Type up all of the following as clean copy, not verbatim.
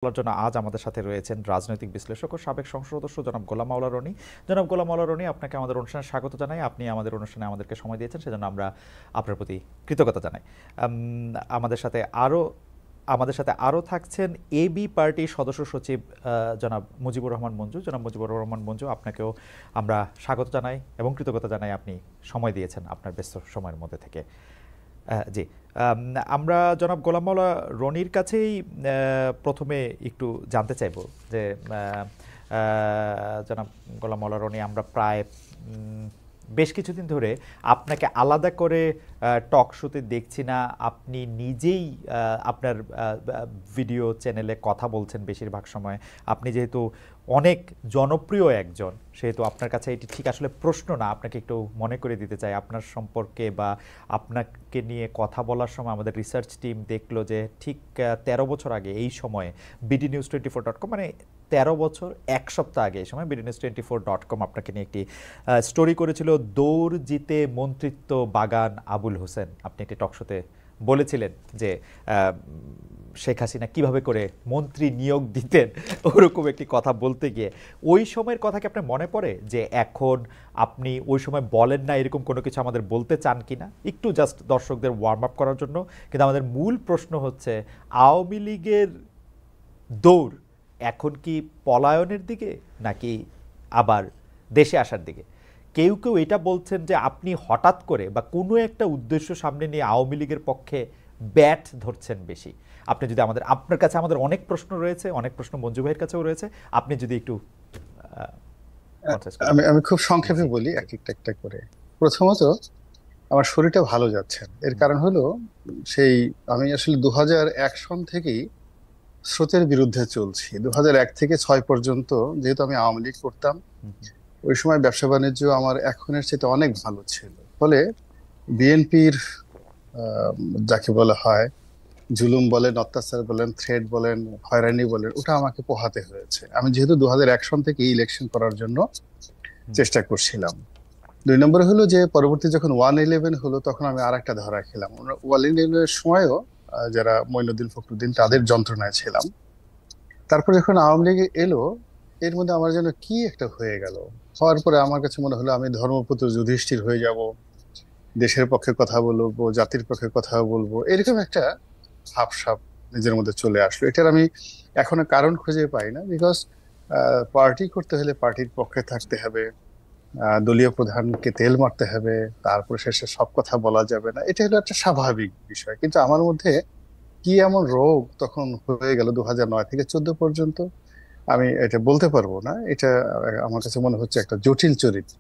বলার জন্য আজ আমাদের সাথে রয়েছেন রাজনৈতিক বিশ্লেষক ও সাবেক সংসদ সদস্য জনাব গোলাম মাওলা রনি। জনাব গোলাম মাওলা রনি, আপনাকে আমাদের অনুষ্ঠানে স্বাগত জানাই। আপনি আমাদের অনুষ্ঠানে আমাদেরকে সময় দিয়েছেন, সেজন্য আমরা আপনার প্রতি কৃতজ্ঞতা জানাই। আমাদের সাথে আরও থাকছেন এবি পার্টির সদস্য সচিব জনাব মুজিবুর রহমান মঞ্জু। জনাব মুজিবুর রহমান মঞ্জু, আপনাকেও আমরা স্বাগত জানাই এবং কৃতজ্ঞতা জানাই, আপনি সময় দিয়েছেন আপনার ব্যস্ত সময়ের মধ্যে থেকে। জি, আমরা জনাব গোলাম মাওলা রনির কাছেই প্রথমে একটু জানতে চাইব যে জনাব গোলাম মাওলা রনি, আমরা প্রায় বেশ কিছুদিন ধরে আপনাকে আলাদা করে টক শোতে দেখছি না। আপনি নিজেই আপনার ভিডিও চ্যানেলে কথা বলছেন বেশিরভাগ সময়। আপনি যেহেতু অনেক জনপ্রিয় একজন, সেহেতু আপনার কাছে এটি ঠিক আসলে প্রশ্ন না, আপনাকে একটু মনে করে দিতে চাই আপনার সম্পর্কে বা আপনাকে নিয়ে কথা বলার সময় আমাদের রিসার্চ টিম দেখলো যে ঠিক 13 বছর আগে এই সময়ে BDNews24.com, মানে 13 বছর 1 সপ্তাহ আগে এই সময় BDNews24.com আপনাকে নিয়ে একটি স্টোরি করেছিল, দৌড় জিতে মন্ত্রিত্ব বাগান আবুল হোসেন। আপনি একটি টকশোতে বলেছিলেন যে শেখ হাসিনা কিভাবে করে মন্ত্রী নিয়োগ দিতেন, ওরকম একটি কথা বলতে গিয়ে ওই সময়ের কথা কি আপনার মনে পড়ে যে এখন আপনি ওই সময় বলেন না এরকম কোনো কিছু আমাদের বলতে চান কিনা, একটু জাস্ট দর্শকদের ওয়ার্ম আপ করার জন্য? কিন্তু আমাদের মূল প্রশ্ন হচ্ছে, আওয়ামী লীগের দৌড় এখন কি পলায়নের দিকে নাকি আবার দেশে আসার দিকে? কেউ কেউ এটা বলছেন যে আপনি হঠাৎ করে বা কোনো একটা উদ্দেশ্য সামনে নিয়ে আওয়ামী লীগের পক্ষে ব্যাট ধরছেন বেশি। আপনি যদি আপনার কাছে আমাদের অনেক প্রশ্ন রয়েছে, অনেক প্রশ্ন মঞ্জু ভাইয়ের কাছেও রয়েছে, আপনি যদি একটু আমি আমি খুব সংক্ষেপে বলি এক একটা করে। প্রথমত, আমার শরীরটা ভালো যাচ্ছে না। এর কারণ হলো, সেই আমি আসলে 2001 সন থেকেই স্রোতের বিরুদ্ধে চলছি। 2001 থেকে 6 পর্যন্ত যেহেতু আমি আওয়ামী লীগ করতাম, ওই সময় ব্যবসা বাণিজ্য আমার এখনের চেয়ে অনেক ভালো ছিল। ফলে বিএনপির যাকে বলা হয় জুলুম বলেন, অত্যাচার বলেন, থ্রেড বলেন, হয়রানি বলেন, ওটা আমাকে পোহাতে হয়েছে। আমি যেহেতু 2001 সন থেকে ইলেকশন করার জন্য চেষ্টা করছিলাম। 2 নম্বর হলো যে পরবর্তী যখন 111 হলো, তখন আমি আর একটা ধরা খেলাম। 111 সময়ও যারা মঈনুদ্দিন ফখরুদ্দিন, তাদের যন্ত্রণায় ছিলাম। তারপর যখন আওয়ামী লীগ এলো, এর মধ্যে আমার যেন কি একটা হয়ে গেল। হওয়ার পরে আমার কাছে মনে হলো আমি ধর্মপুত্র যুধিষ্ঠির হয়ে যাব, দেশের পক্ষে কথা বলবো, জাতির পক্ষে কথা বলবো, এরকম একটা ভাবসাব নিজের মধ্যে চলে আসলো। এটার আমি এখনো কারণ খুঁজে পাই না। বিকজ পার্টি করতে হলে পার্টির পক্ষে থাকতে হবে, দলীয় প্রধানকে তেল মারতে হবে, তারপর শেষে সব কথা বলা যাবে না। এটা হলো একটা স্বাভাবিক বিষয়। কিন্তু আমার মধ্যে কি এমন রোগ তখন হয়ে গেল 2009 থেকে 14 পর্যন্ত, আমি এটা বলতে পারবো না। এটা আমার কাছে মনে হচ্ছে একটা জটিল চরিত্র।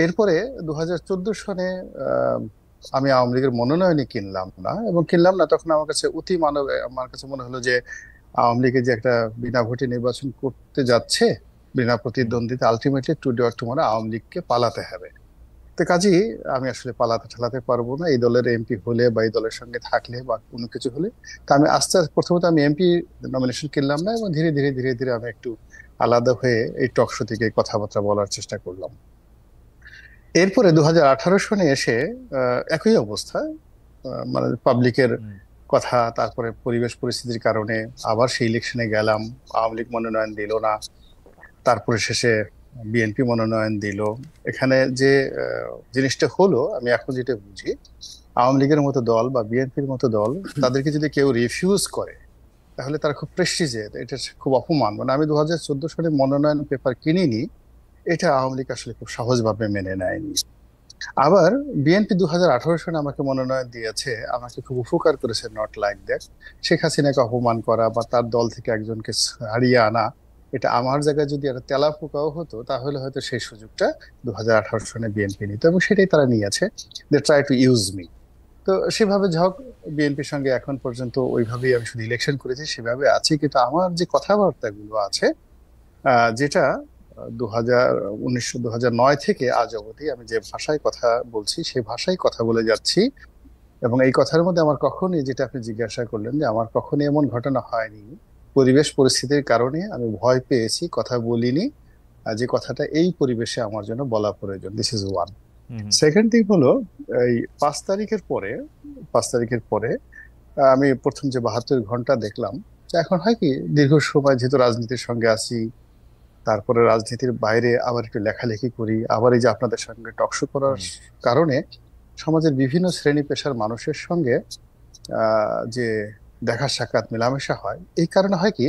এরপরে 2014 সনে আহ, আমি আওয়ামী লীগের মনোনয়নই কিনলাম না, এবং কিনলাম না তখন আমার কাছে অতি মানব, আমার কাছে মনে হলো যে আওয়ামী লীগের যে একটা বিনা ভোটে নির্বাচন করতে যাচ্ছে, বিনা প্রতিদ্বন্দ্বিতা, ultimately today or tomorrow Awami লীগকে পালাতে হবে। তো কাজেই আমি আসলে পালাতে ঠালাতে পারবো না, এই দলের এমপি হলে বা এই দলের সঙ্গে থাকলে বা কোনো কিছু হলে। তা আমি প্রথমত আমি এমপি নমিনেশন কিনলাম না, এবং ধীরে ধীরে ধীরে ধীরে আমি একটু আলাদা হয়ে এই টক শো থেকে কথাবার্তা বলার চেষ্টা করলাম। এরপরে 2018 সনে এসে একই অবস্থা, মানে পাবলিকের কথা, তারপরে পরিবেশ পরিস্থিতির কারণে আবার সেই ইলেকশনে গেলাম। আওয়ামী লীগ মনোনয়ন দিল না, তারপরে শেষে বিএনপি মনোনয়ন দিল। এখানে যে জিনিসটা হলো, আমি এখন যেটা বুঝি, আওয়ামী লীগের মতো দল বা বিএনপির মতো দল, তাদেরকে যদি কেউ রিফিউজ করে, তাহলে তার খুব প্রেস্টিজে, এটা খুব অপমান। মানে আমি 2014 সালে মনোনয়ন পেপার কিনিনি, এটা আওয়ামী লীগ আসলে খুব সহজভাবে মেনে নেয়নি। আবার বিএনপি 2018 সালে আমাকে মনোনয়ন দিয়েছে, আমাকে খুব উপকার করেছে, নট লাইক দ্যাট। শেখ হাসিনাকে অপমান করা বা তার দল থেকে একজনকে হারিয়ে আনা, এটা আমার জায়গায় যদি একটা তেলা পোকাও হতো, তাহলে হয়তো সেই সুযোগটা 2018 সনে বিএনপি নিত, এবং সেটাই তারা নিয়েছে। They try to use me. তো সেভাবে যাক, বিএনপির সঙ্গে এখন পর্যন্ত ওইভাবেই আমি শুধু ইলেকশন করেছি, সেভাবে আছি। কিন্তু আমার যে কথাবার্তাগুলো আছে, যেটা 2009 থেকে আজ অবধি আমি যে ভাষায় কথা বলছি, সেই ভাষায় কথা বলে যাচ্ছি। এবং এই কথার মধ্যে আমার কখনই, যেটা আপনি জিজ্ঞাসা করলেন, যে আমার কখনই এমন ঘটনা হয়নি পরিবেশ পরিস্থিতির কারণে আমি ভয় পেয়েছি, কথা বলিনি, যে কথাটা এই পরিবেশে আমার জন্য বলা প্রয়োজন। This is one. Second thing হলো, এই 5 তারিখের পরে আমি প্রথম যে 72 ঘন্টা দেখলাম, তো এখন হয় কি, দীর্ঘ সময় যেহেতু রাজনীতির সঙ্গে আছি, তারপরে রাজনীতির বাইরে আবার একটু লেখালেখি করি, আবার এই যে আপনাদের সঙ্গে টকশো করার হুম, কারণে সমাজের বিভিন্ন শ্রেণী পেশার মানুষের সঙ্গে যে দেখা সাক্ষাৎ মেলামেশা হয়, এই কারণে হয় কি,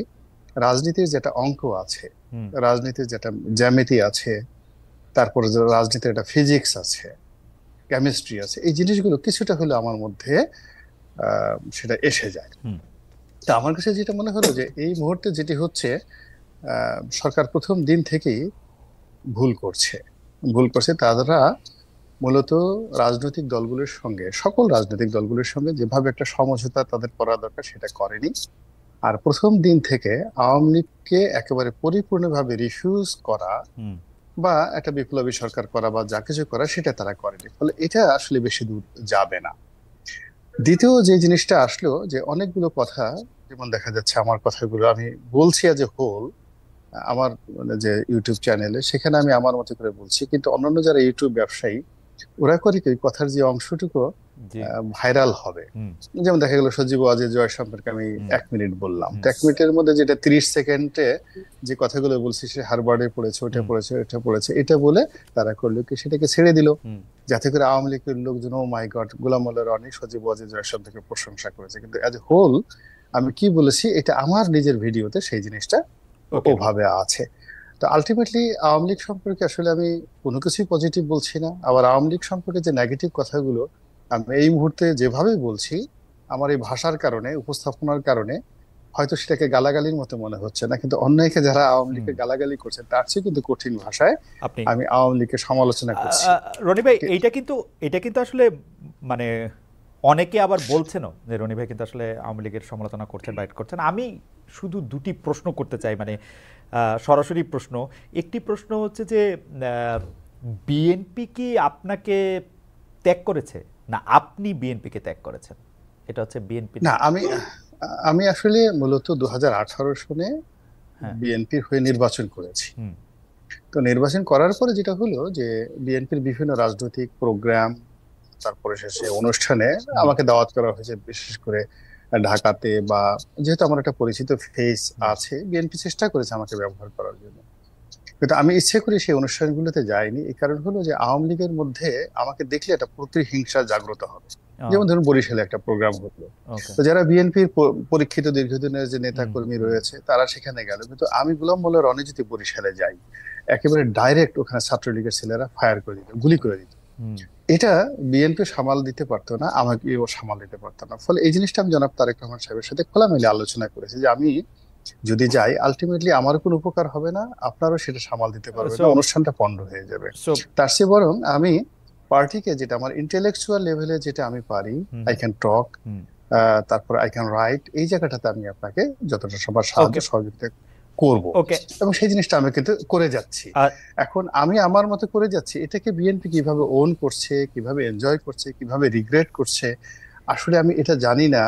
রাজনীতির যেটা অঙ্ক আছে, হুম, রাজনীতির যেটা জ্যামিতি আছে, তারপরে যে রাজনীতির একটা ফিজিক্স আছে, কেমিস্ট্রি আছে, এই জিনিসগুলো কিছুটা হলে আমার মধ্যে সেটা এসে যায়। হুম, তা আমার কাছে যেটা মনে হলো যে এই মুহূর্তে যেটি হচ্ছে, সরকার প্রথম দিন থেকেই ভুল করছে। তারা মূলত রাজনৈতিক দলগুলোর সঙ্গে, সকল রাজনৈতিক দলগুলোর সঙ্গে যেভাবে একটা সমঝোতা তাদের করা দরকার সেটা করেনি। আর প্রথম দিন থেকে আওয়ামী লীগকে একেবারে পরিপূর্ণভাবে রিফিউজ করা হুম, বা একটা বিপ্লবী সরকার করা বা যা কিছু করা সেটা তারা করেনি, ফলে এটা আসলে বেশি দূর যাবে না। দ্বিতীয় যে জিনিসটা আসলো, যে অনেকগুলো কথা, যেমন দেখা যাচ্ছে আমার কথাগুলো আমি বলছি আজ এ হোল, আমার মানে যে ইউটিউব চ্যানেলে, সেখানে আমি আমার মতো করে বলছি, কিন্তু অন্যান্য যারা ইউটিউব ব্যবসায়ী, ওরা করে কি, ওই কথার যে অংশটুকু জি, ভাইরাল হবে। হুম, যেমন দেখা গেল সজীব ওয়াজেদ জয় সম্পর্কে আমি হুম, 1 মিনিট বললাম, তো হুম, 1 মিনিটের মধ্যে যেটা 30 সেকেন্ডে যে কথাগুলো বলছি, সে হারবার্ডে পড়েছে, ওটা হুম, পড়েছে, এটা পড়েছে, এটা বলে তারা করলো কি, সেটাকে ছেড়ে দিল, হুম, যাতে করে আওয়ামী লীগের লোকজন, ও মাই গড, গোলাম মোল্লা রনি সজীব ওয়াজেদ জয় সম্পর্কে প্রশংসা করেছে, কিন্তু অ্যাজ এ হোল আমি কি বলেছি, এটা আমার নিজের ভিডিওতে সেই জিনিসটা ওকে, ওভাবে আছে। তো আলটিমেটলি আওয়ামী লীগ সম্পর্কে আসলে আমি কোনো কিছুই পজিটিভ বলছি না, আবার আওয়ামী লীগ সম্পর্কে যে নেগেটিভ কথাগুলো আমি এই মুহূর্তে যেভাবে বলছি, আমার এই ভাষার কারণে, উপস্থাপনার কারণে হয়তো সেটাকে গালাগালির মতো মনে হচ্ছে না, কিন্তু অন্যকে যারা আওয়ামী হুম, লীগকে গালাগালি করছে তার চেয়ে কিন্তু কঠিন ভাষায় আপনি আমি আওয়ামী লীগকে সমালোচনা করছি। রনি ভাই, এইটা কিন্তু আসলে মানে অনেকে আবার বলছেনও যে রনি ভাই কিন্তু আসলে আওয়ামী লীগের সমালোচনা করছেন, বাইট করছেন। আমি শুধু দুটি প্রশ্ন করতে চাই, মানে সরাসরি প্রশ্ন। একটি প্রশ্ন হচ্ছে যে বিএনপি কি আপনাকে ত্যাগ করেছে, না আপনি বিএনপিকে ত্যাগ করেছেন? এটা হচ্ছে বিএনপির। না, আমি আমি আসলে মূলত 2018 সনে হ্যাঁ, বিএনপির হয়ে নির্বাচন করেছি। হুম, তো নির্বাচন করার পরে যেটা হলো যে বিএনপির বিভিন্ন রাজনৈতিক প্রোগ্রাম, তারপরে শেষে অনুষ্ঠানে হুম, আমাকে দাওয়াত করা হয়েছে, বিশেষ করে ঢাকাতে, বা যেহেতু আমার একটা পরিচিত ফেস হুম, আছে, বিএনপি চেষ্টা করেছে আমাকে ব্যবহার করার জন্য, কিন্তু আমি ইচ্ছে করে সেই অনুষ্ঠানগুলোতে যাইনি। এই কারণ হলো যে আওয়ামী লীগের মধ্যে আমাকে দেখলে একটা প্রতিহিংসা জাগ্রত হবে। যেমন ধরুন বরিশালে একটা প্রোগ্রাম হলো, ওকে, তো যারা বিএনপির পরীক্ষিত দীর্ঘদিনের যে নেতা হুম, কর্মী হুম, রয়েছে তারা সেখানে গেল, কিন্তু আমি গোলাম মোল্লা রনি যদি বরিশালে যাই, একেবারে ডাইরেক্ট ওখানে ছাত্রলীগের ছেলেরা ফায়ার করে দিত, গুলি করে দিত। হুম, এটা বিএনপি সামাল দিতে পারতো না, আমাকেও সামাল দিতে পারতো না, ফলে এই জিনিসটা আমি জনাব তারেক রহমান সাহেবের সাথে খোলামেলা আলোচনা করেছি যে আমি যদি যাই, আলটিমেটলি আমারও কোনো উপকার হবে না, আপনারও সেটা সামাল দিতে পারবে সো না, অনুষ্ঠানটা পণ্ড হয়ে যাবে। সো তার চেয়ে বরং আমি পার্টিকে, যেটা আমার ইন্টেলেকচুয়াল লেভেলে যেটা আমি পারি, হুম, আই ক্যান টক, হুম, তারপর আই ক্যান রাইট, এই জায়গাটাতে আমি আপনাকে যতটা সবার সাহায্য ওকে, সহযোগিতা করব, ওকে, এবং সেই জিনিসটা আমি কিন্তু করে যাচ্ছি। এখন আমি আমার মতো করে যাচ্ছি, এটাকে বিএনপি কিভাবে ওন করছে, কিভাবে এনজয় করছে, কিভাবে রিগ্রেট করছে, আসলে আমি এটা জানি না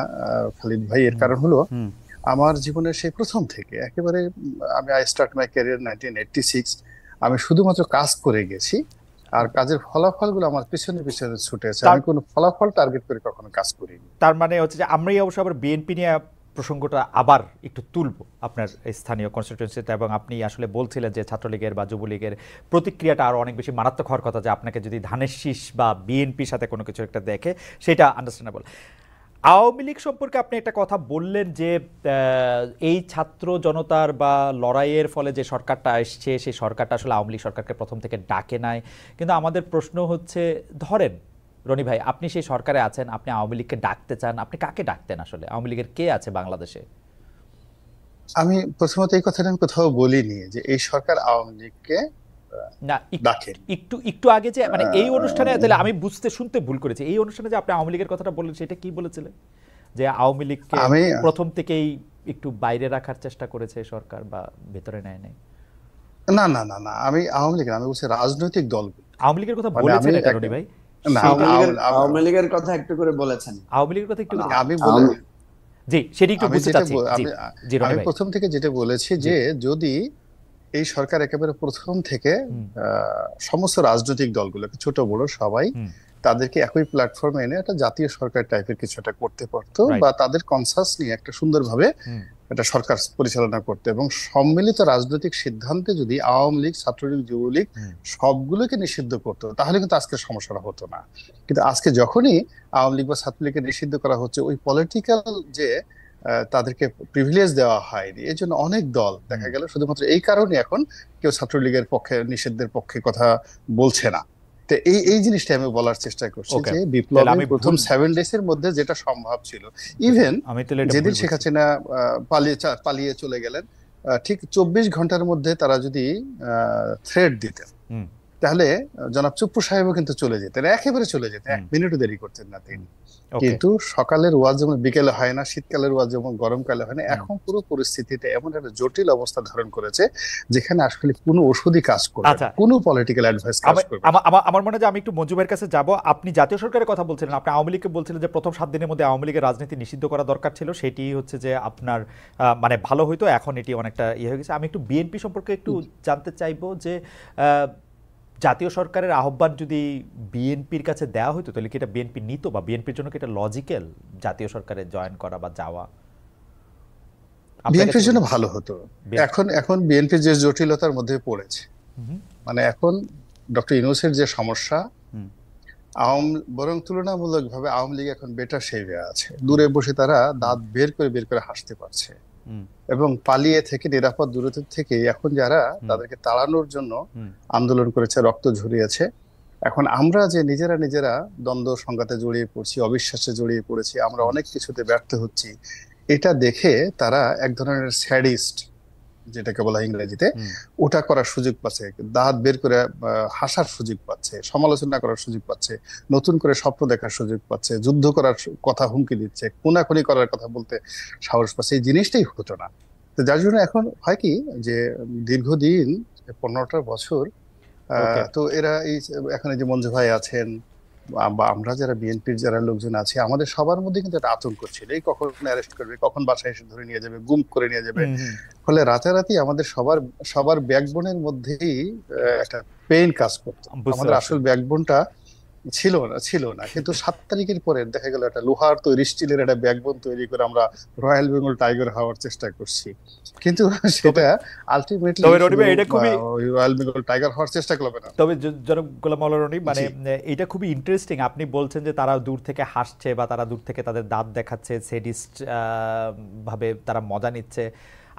খালিদ ভাই। এর হুম, কারণ হলো হুম, আমার জীবনের সেই প্রথম থেকে একেবারে আমি আই স্টার্ট মাই ক্যারিয়ার 1986, আমি শুধুমাত্র কাজ করে গেছি, আর কাজের ফলাফলগুলো আমার পিছনে পিছনে ছুটেছে, তার আমি কোনো ফলাফল টার্গেট করে কখনো কাজ করিনি। তার মানে হচ্ছে যে আমরাই অবশ্য আবার বিএনপি নিয়ে প্রসঙ্গটা আবার একটু তুলব আপনার এই স্থানীয় কনস্টিটিউয়েন্সিতে, এবং আপনি আসলে বলছিলেন যে ছাত্রলীগের বা যুবলীগের প্রতিক্রিয়াটা আরও অনেক বেশি মারাত্মক হওয়ার কথা, যে আপনাকে যদি ধানের শীষ বা বিএনপির সাথে কোনো কিছু একটা দেখে, সেটা আন্ডারস্ট্যান্ডেবল। আওয়ামী লীগ সম্পর্কে আপনি একটা কথা বললেন যে এই ছাত্র জনতার বা লড়াইয়ের ফলে যে সরকারটা আসছে, সেই সরকারটা আসলে আওয়ামী লীগ সরকারকে প্রথম থেকে ডাকে নাই। কিন্তু আমাদের প্রশ্ন হচ্ছে, ধরেন রনি ভাই, আপনি সেই সরকারে আছেন, আপনি আওয়ামী লীগকে ডাকতে চান, আপনি কাকে ডাকতেন আসলে? আওয়ামী লীগের কে আছে বাংলাদেশে? আমি প্রথমত এই কথাটা আমি কোথাও বলিনি যে এই সরকার আওয়ামী লীগকে না, ডাকেন। একটু একটু আগে যে মানে এই অনুষ্ঠানে, তাহলে আমি শুনতে ভুল করেছি, এই অনুষ্ঠানে যে আপনি আওয়ামী লীগের কথাটা বললেন, সেটা কি বলেছিলেন? যে আওয়ামী লীগকে আমি প্রথম থেকেই একটু বাইরে রাখার চেষ্টা করেছে সরকার, বা ভেতরে নেয় নাই? না, না, না, না, আমি আওয়ামী লীগ না, আমি বলছি রাজনৈতিক দলগুলো। আওয়ামী লীগের কথা মানে বলেছেন আমি এটা রনি ভাই, না, সেইটা আওয়ামী লীগের কথা একটু করে বলেছেন। আওয়ামী লীগের কথা একটু না, করে, আমি বলে জি সেটি একটু আমি বুঝতে যেটা চাচ্ছি। জি, আমি জি রনি আমি ভাই, প্রথম থেকে যেটা বলেছি জি, যে যদি এই সরকার একেবারে প্রথম থেকে হুম, সমস্ত রাজনৈতিক দলগুলোকে, ছোট বড় সবাই, হুম, তাদেরকে একই প্ল্যাটফর্মে এনে একটা জাতীয় সরকার টাইপের কিছু একটা করতে পারতো, Right. বা তাদের কনসাস নিয়ে একটা সুন্দরভাবে একটা সরকার পরিচালনা করতে, এবং সম্মিলিত রাজনৈতিক সিদ্ধান্তে যদি আওয়ামী লীগ, ছাত্রলীগ, যুবলীগ সবগুলোকে নিষিদ্ধ করতো, তাহলে কিন্তু আজকের সমস্যাটা হতো না। কিন্তু আজকে যখনই আওয়ামী লীগ বা ছাত্রলীগকে নিষিদ্ধ করা হচ্ছে, ওই পলিটিক্যাল যে তাদেরকে প্রিভিলেজ দেওয়া হয়নি, এই জন্য অনেক দল দেখা গেল শুধুমাত্র এই কারণে এখন কেউ ছাত্রলীগের পক্ষে, নিষিদ্ধের পক্ষে কথা বলছে না। তো এই জিনিসটা আমি বলার চেষ্টা করছি যে বিপ্লবের প্রথম 7 ডেজ এর মধ্যে যেটা সম্ভব ছিল, ইভেন যেদিন শেখ হাসিনা পালিয়ে চলে গেলেন, ঠিক 24 ঘন্টার মধ্যে তারা যদি থ্রেড দিতেন, তাহলে জনাব চুপ্পু সাহেবও কিন্তু চলে যেতেন, একেবারে চলে যেতেন, 1 মিনিটও দেরি করতেন না তিনি। কিন্তু সকালের ওয়াজ যেমন বিকেলে হয় না, শীতকালের ওয়াজ যেমন গরমকালে হয় না, এখন পুরো পরিস্থিতিতে এমন একটা জটিল অবস্থা ধারণ করেছে যেখানে আসলে কোনো ওষুধই কাজ করবে না, কোনো পলিটিক্যাল অ্যাডভাইস কাজ করবে না। আমার মনে হয় যে আমি একটু মঞ্জু ভাইয়ের কাছে যাব। আপনি জাতীয় সরকারের কথা বলছিলেন, আপনি আওয়ামী লীগকে বলছিলেন যে প্রথম 7 দিনের মধ্যে আওয়ামী লীগের রাজনীতি নিষিদ্ধ করা দরকার ছিল, সেটি হচ্ছে যে আপনার মানে ভালো হইতো, এখন এটি অনেকটা ইয়ে হয়ে গেছে। আমি একটু বিএনপি সম্পর্কে একটু জানতে চাইবো যে জাতীয় সরকারের আহ্বান যদি বিএনপির কাছে দেওয়া হতো তাহলে কি এটা বিএনপি নিত, বা বিএনপির জন্য কি এটা লজিক্যাল জাতীয় সরকারে জয়েন করা বা যাওয়া? বিএনপির জন্য ভালো হতো। এখন বিএনপি যে জটিলতার মধ্যে পড়েছে, মানে এখন ডক্টর ইউনূসের যে সমস্যা, বরং তুলনামূলকভাবে আওয়ামী লীগ এখন বেটার শেপে আছে। দূরে বসে তারা দাঁত বের করে হাসতে পারছে, এবং পালিয়ে থেকে, নিরাপদ দূরত্ব থেকে এখন যারা তাদেরকে তাড়ানোর জন্য আন্দোলন করেছে, রক্ত ঝরিয়েছে, এখন আমরা যে নিজেরা দ্বন্দ্ব সংঘাতে জড়িয়ে পড়ছি, অবিশ্বাসে জড়িয়ে পড়েছি, আমরা অনেক কিছুতে ব্যর্থ হচ্ছি, এটা দেখে তারা এক ধরনের স্যাডিস্ট, যেটাকে বলা হয় ইংরেজিতে, ওটা করার সুযোগ পাচ্ছে, দাঁত বের করে হাসার সুযোগ পাচ্ছে, সমালোচনা করার সুযোগ পাচ্ছে, নতুন করে স্বপ্ন দেখার সুযোগ পাচ্ছে, যুদ্ধ করার কথা হুমকি দিচ্ছে, খুনাখুনি করার কথা বলতে সাহস পাচ্ছে। এই জিনিসটাই হতো না। তো যার জন্য এখন হয় কি যে দীর্ঘদিন 15টা বছর তো এরা এখন এই যে মঞ্জু ভাই আছেন বা আমরা যারা বিএনপির যারা লোকজন আছে, আমাদের সবার মধ্যে কিন্তু একটা আতঙ্ক ছিল, এই কখন অ্যারেস্ট করবে, কখন বাসায় এসে ধরে নিয়ে যাবে, গুম করে নিয়ে যাবে। ফলে রাতারাতি আমাদের সবার ব্যাকবোনের মধ্যেই একটা পেইন কাজ করতো। আমাদের আসল ব্যাকবোনটা ছিল না, কিন্তু 7 তারিখের পরে দেখা গেল একটা লোহার তৈরি, স্টিলের একটা ব্যাকবোন তৈরি করে আমরা রয়্যাল বেঙ্গল টাইগার হওয়ার চেষ্টা করছি, কিন্তু সেটা আলটিমেটলি রয়্যাল বেঙ্গল টাইগার হওয়ার চেষ্টা করবে না। তবে জনাব গোলাম মাওলা রনি, মানে এটা খুবই ইন্টারেস্টিং, আপনি বলছেন যে তারা দূর থেকে হাসছে বা তারা দূর থেকে তাদের দাঁত দেখাচ্ছে, সেডিস্ট ভাবে তারা মজা নিচ্ছে।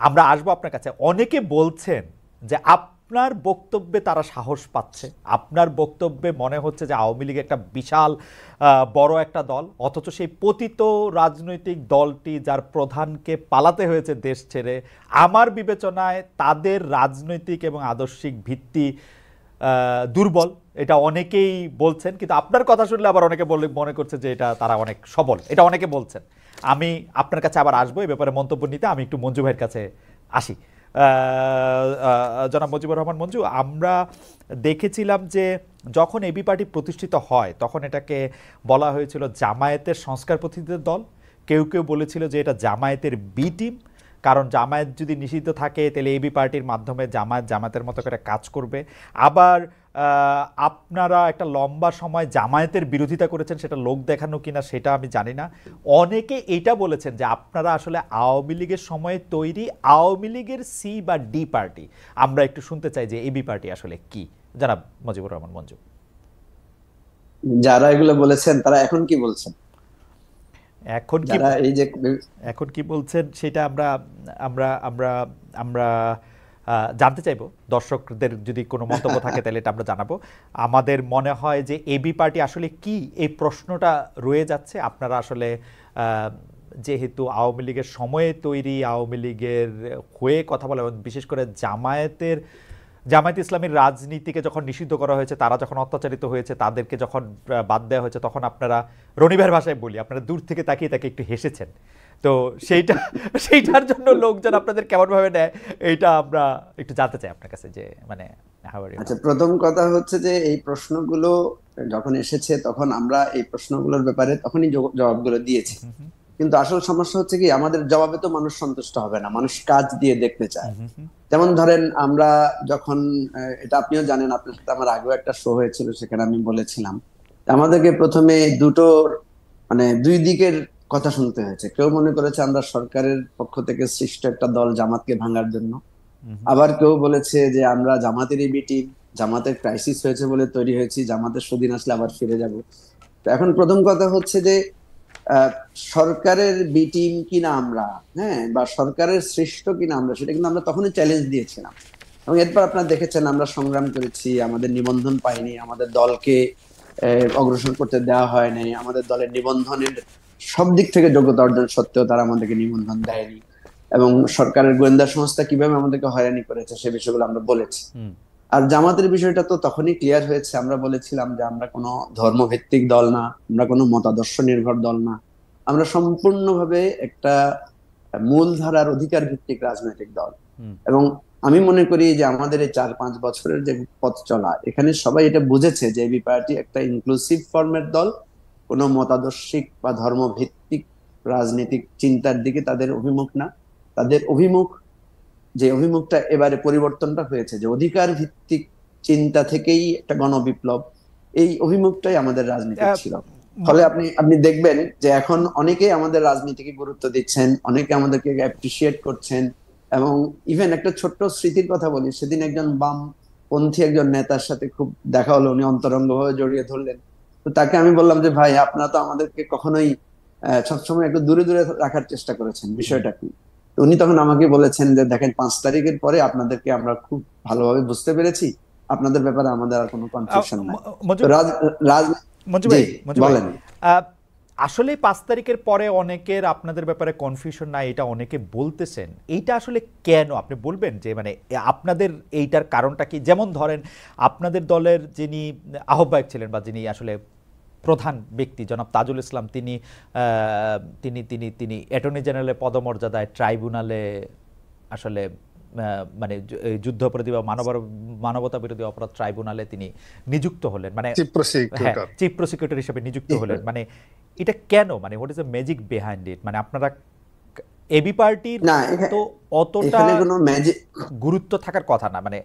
আমরা আসবো আপনার কাছে। অনেকে বলছেন যে আপনার বক্তব্যে তারা সাহস পাচ্ছে, আপনার বক্তব্যে মনে হচ্ছে যে আওয়ামী লীগ একটা বিশাল বড় একটা দল, অথচ সেই পতিত রাজনৈতিক দলটি যার প্রধানকে পালাতে হয়েছে দেশ ছেড়ে, আমার বিবেচনায় তাদের রাজনৈতিক এবং আদর্শিক ভিত্তি দুর্বল, এটা অনেকেই বলছেন। কিন্তু আপনার কথা শুনলে আবার অনেকে মনে করছে যে এটা তারা অনেক সবল, এটা অনেকে বলছেন। আমি আপনার কাছে আবার আসবো এই ব্যাপারে মন্তব্য নিতে। আমি একটু মঞ্জু ভাইয়ের কাছে আসি। জনাব মুজিবুর রহমান মঞ্জু, আমরা দেখেছিলাম যে যখন এবি পার্টি প্রতিষ্ঠিত হয় তখন এটাকে বলা হয়েছিল জামায়াতের সংস্কার পথিকদের দল। কেউ বলেছিল যে এটা জামায়াতের বি টিম, কারণ জামায়াত যদি নিষিদ্ধ থাকে তাহলে এবি পার্টির মাধ্যমে জামায়াতের মতো করে কাজ করবে। আবার আপনারা একটা লম্বা সময় জামায়াতের বিরোধিতা করেছেন, সেটা লোক দেখানো কিনা সেটা আমি জানি না। অনেকে এটা বলেছেন যে আপনারা আসলে আওয়ামী লীগের সময়ে তৈরি আওয়ামী লীগের সি বা ডি পার্টি। আমরা একটু শুনতে চাই যে এবি পার্টি আসলে কি, জনাব মুজিবুর রহমান মঞ্জু। যারা এগুলো বলেছেন তারা এখন কি বলছেন? এখন কি বলছেন সেটা আমরা জানতে চাইবো। দর্শকদের যদি কোনো মন্তব্য থাকে তাহলে এটা আমরা জানাবো। আমাদের মনে হয় যে এবি পার্টি আসলে কি, এই প্রশ্নটা রয়ে যাচ্ছে। আপনারা আসলে যেহেতু আওয়ামী লীগের সময়ে তৈরি, আওয়ামী লীগের হয়ে কথা বলা, বিশেষ করে জামায়াত ইসলামীর রাজনীতিকে যখন নিষিদ্ধ করা হয়েছে, তারা যখন অত্যাচারিত হয়েছে, তাদেরকে যখন বাদ দেওয়া হয়েছে, তখন আপনারা রনিবের ভাষায় বলি, আপনারা দূর থেকে তাকিয়ে একটু হেসেছেন। তো সেইটার জন্য লোকজন আপনাদের কেমন ভাবে নেয়, এইটা আমরা একটু জানতে চাই আপনার কাছে, যে মানে আচ্ছা, প্রথম কথা হচ্ছে যে এই প্রশ্নগুলো যখন এসেছে তখন আমরা এই প্রশ্নগুলোর ব্যাপারে তখনই জবাবগুলো দিয়েছি, কিন্তু আসল সমস্যা হচ্ছে কি, আমাদের জবাবে তো মানুষ সন্তুষ্ট হবে না, মানুষ কাজ দিয়ে দেখতে চায়। যেমন ধরেন, আমরা যখন, এটা আপনিও জানেন, আপনার সাথে আমার আগেও একটা শো হয়েছিল, সেখানে আমি বলেছিলাম আমাদেরকে প্রথমে দুটো মানে দুই দিকের কথা শুনতে হয়েছে। কেউ মনে করেছে আমরা সরকারের পক্ষ থেকে সৃষ্ট একটা দল জামাতকে ভাঙার জন্য, আবার কেউ বলেছে যে আমরা জামাতেরই বি টিম, জামাতের ক্রাইসিস হয়েছে বলে তৈরি হয়েছি, জামাতের সুদিন আসলে আবার ফিরে যাব। তো এখন প্রথম কথা হচ্ছে যে আহ, সরকারের বি টিম কিনা আমরা, হ্যাঁ, বা সরকারের সৃষ্ট কিনা আমরা, সেটা কিন্তু আমরা তখনই চ্যালেঞ্জ দিয়েছিলাম। এবং এরপর আপনারা দেখেছেন আমরা সংগ্রাম করেছি, আমাদের নিবন্ধন পাইনি, আমাদের দলকে অগ্রসর করতে দেওয়া হয় নাই, আমাদের দলের নিবন্ধনের সব দিক থেকে যোগ্যতা অর্জন সত্ত্বেও তারা আমাদেরকে নিবন্ধন দেয়নি, এবং সরকারের গোয়েন্দা সংস্থা কিভাবে আমাদেরকে হয়রানি করেছে সে বিষয়গুলো আমরা বলেছি। আর জামাতের বিষয়টা তো তখনই ক্লিয়ার হয়েছে, আমরা বলেছিলাম যে আমরা কোনো ধর্মভিত্তিক দল না, আমরা কোনো মতাদর্শ নির্ভর দল না, আমরা সম্পূর্ণভাবে একটা মূলধারার অধিকার ভিত্তিক রাজনৈতিক দল। এবং আমি মনে করি যে আমাদের এই 4-5 বছরের যে পথ চলা, এখানে সবাই এটা বুঝেছে যে এবি পার্টি একটা ইনক্লুসিভ ফর্মের দল, কোনো মতাদর্শিক বা ধর্মভিত্তিক রাজনৈতিক চিন্তার দিকে তাদের অভিমুখ না। তাদের অভিমুখ, যে অভিমুখটা এবারে পরিবর্তনটা হয়েছে, যে অধিকার ভিত্তিক চিন্তা থেকেই একটা গণবিপ্লব, এই অভিমুখটাই আমাদের রাজনীতি ছিল। ফলে আপনি দেখবেন যে এখন অনেকেই আমাদের রাজনীতিকে গুরুত্ব দিচ্ছেন, অনেকে আমাদেরকে অ্যাপ্রিসিয়েট করছেন। এবং ইভেন একটা ছোট্ট স্মৃতির কথা বলি, সেদিন একজন বামপন্থী একজন নেতার সাথে খুব দেখা হলো, উনি অন্তরঙ্গভাবে জড়িয়ে ধরলেন। তো তাকে আমি বললাম যে ভাই, আপনারা তো আমাদেরকে কখনোই সবসময় একটু দূরে দূরে রাখার চেষ্টা করেছেন, বিষয়টা কি? তো উনি তখন আমাকে বলেছেন যে দেখেন, 5 তারিখের পরে আপনাদেরকে আমরা খুব ভালোভাবে বুঝতে পেরেছি, আপনাদের ব্যাপারে আমাদের আর কোনো কনফিউশন নাই। তো মঞ্জু ভাই, বলেন। আসলে 5 তারিখের পরে অনেকের আপনাদের ব্যাপারে কনফিউশন নাই, এটা অনেকে বলতেছেন। এইটা আসলে কেন আপনি বলবেন যে মানে আপনাদের এইটার কারণটা কি? যেমন ধরেন আপনাদের দলের যিনি আহ্বায়ক ছিলেন বা যিনি আসলে প্রধান ব্যক্তি জনাব তাজুল ইসলাম, তিনি তিনি তিনি তিনি অ্যাটর্নি জেনারেলের পদমর্যাদায় ট্রাইব্যুনালে আসলে মানে যুদ্ধাপরাধী বা মানবতা বিরোধী অপরাধ ট্রাইব্যুনালে তিনি নিযুক্ত হলেন, মানে চিফ প্রসিকিউটর হিসেবে নিযুক্ত হলেন। মানে এটা কেন? মানে what is the magic behind it? মানে আপনারা এবি পার্টির তো অতটা গুরুত্ব থাকার কথা না, মানে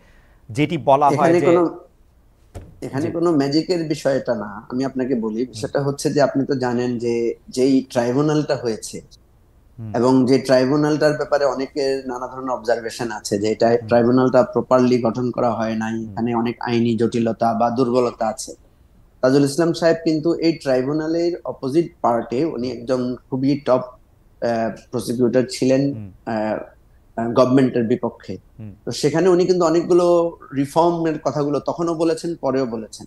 যেটি বলা হয় যে এখানে কোনো ম্যাজিকের বিষয়টা না। আমি আপনাকে বলি, বিষয়টা হচ্ছে যে আপনি তো জানেন যে যেই ট্রাইব্যুনালটা হয়েছে এবং যে ট্রাইব্যুনালটার ব্যাপারে অনেকের নানা ধরনের অবজারভেশন আছে, যে এটা ট্রাইব্যুনালটা প্রপারলি গঠন করা হয় নাই, এখানে অনেক আইনি জটিলতা বা দুর্বলতা আছে। তাজুল ইসলাম সাহেব কিন্তু এই ট্রাইব্যুনালের অপোজিট পার্টে, উনি একজন খুবই টপ প্রসিকিউটর ছিলেন গভর্নমেন্টের বিপক্ষে। তো সেখানে উনি কিন্তু অনেকগুলো রিফর্মের কথাগুলো তখনও বলেছেন, পরেও বলেছেন।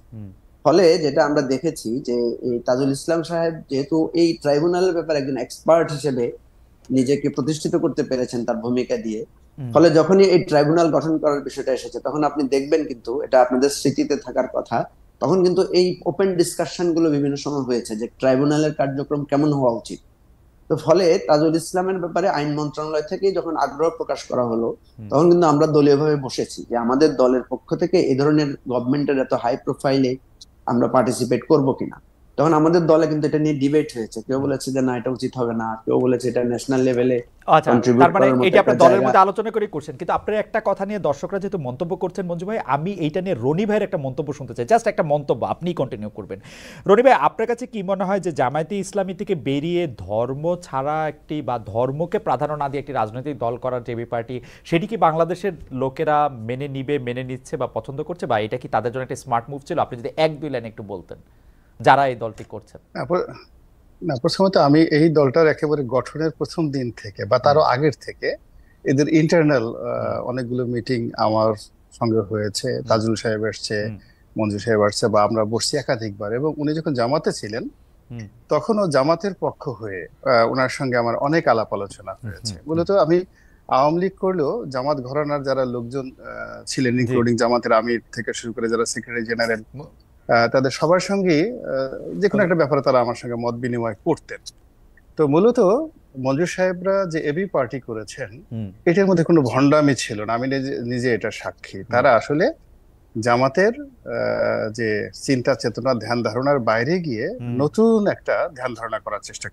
ফলে যেটা আমরা দেখেছি যে এই তাজুল ইসলাম সাহেব যেহেতু এই ট্রাইব্যুনালের ব্যাপারে একজন এক্সপার্ট হিসেবে নিজেকে প্রতিষ্ঠিত করতে পেরেছেন তার ভূমিকা দিয়ে, ফলে যখনই এই ট্রাইব্যুনাল গঠন করার বিষয়টা এসেছে, তখন আপনি দেখবেন কিন্তু এটা আপনাদের স্মৃতিতে থাকার কথা, তখন কিন্তু এই ওপেন ডিসকাশন গুলো বিভিন্ন সময় হয়েছে যে ট্রাইব্যুনালের কার্যক্রম কেমন হওয়া উচিত। তো ফলে তাজুল ইসলামের ব্যাপারে আইন মন্ত্রণালয় থেকে যখন আগ্রহ প্রকাশ করা হলো, তখন কিন্তু আমরা দলীয়ভাবে বসেছি যে আমাদের দলের পক্ষ থেকে এই ধরনের গভর্নমেন্টের এত হাই প্রোফাইলে আমরা পার্টিসিপেট করব কিনা। তখন আমাদের দলে কিন্তু এটা নিয়ে ডিবেট হয়েছে, কেউ বলেছে যে না, এটা উচিত হবে না, কেউ বলেছে এটা ন্যাশনাল লেভেলে কন্ট্রিবিউট করার মতো। এটা আপনারা দলের মধ্যে আলোচনা করে করছেন, কিন্তু আপনারা একটা কথা নিয়ে দর্শকরা যেহেতু মন্তব্য করছেন, মঞ্জু ভাই আমি এইটা নিয়ে রনি ভাইয়ের একটা মন্তব্য শুনতে চাই, জাস্ট একটা মন্তব্য, আপনি কন্টিনিউ করবেন। রনি ভাই, আপনার কাছে কি মনে হয় যে জামায়াতে ইসলামী থেকে বেরিয়ে ধর্ম ছাড়া একটি বা ধর্মকে প্রাধান্য না দিয়ে একটি রাজনৈতিক দল করার যে এবি পার্টি, সেটি কি বাংলাদেশের লোকেরা মেনে নিবে, মেনে নিচ্ছে বা পছন্দ করছে, বা এটা কি তাদের জন্য একটা স্মার্ট মুভ ছিল? আপনি যদি 1-2 লাইন একটু বলতেন যারা এই দলটি করছেন। না, প্রথমত আমি এই দলটার একেবারে গঠনের প্রথম দিন থেকে বা তারও আগের থেকে এদের ইন্টারনাল অনেকগুলো মিটিং আমার সঙ্গে হয়েছে। তাজুল সাহেব এসছে, মঞ্জু সাহেব আসছে, বা আমরা বসছি একাধিকবার। এবং উনি যখন জামাতে ছিলেন তখনও জামাতের পক্ষ হয়ে ওনার সঙ্গে আমার অনেক আলাপ আলোচনা হয়েছে। মূলত আমি আওয়ামী লীগ করলেও জামাত ঘরানার যারা লোকজন ছিলেন, ইনক্লুডিং জামাতের আমির থেকে শুরু করে যারা সেক্রেটারি জেনারেল, তাদের সবার সঙ্গে যে কোনো একটা ব্যাপারে তারা আমার সঙ্গে মত বিনিময় করতেন। তো মূলত মঞ্জুর সাহেবরা যে এবি পার্টি করেছেন, এটার মধ্যে কোনো ভণ্ডামি ছিল না, আমি নিজে এটা সাক্ষী। তারা আসলে জামাতের যে চিন্তা চেতনা ধ্যান ধারণার বাইরে গিয়ে নতুন একটা ধ্যান ধারণা করার চেষ্টা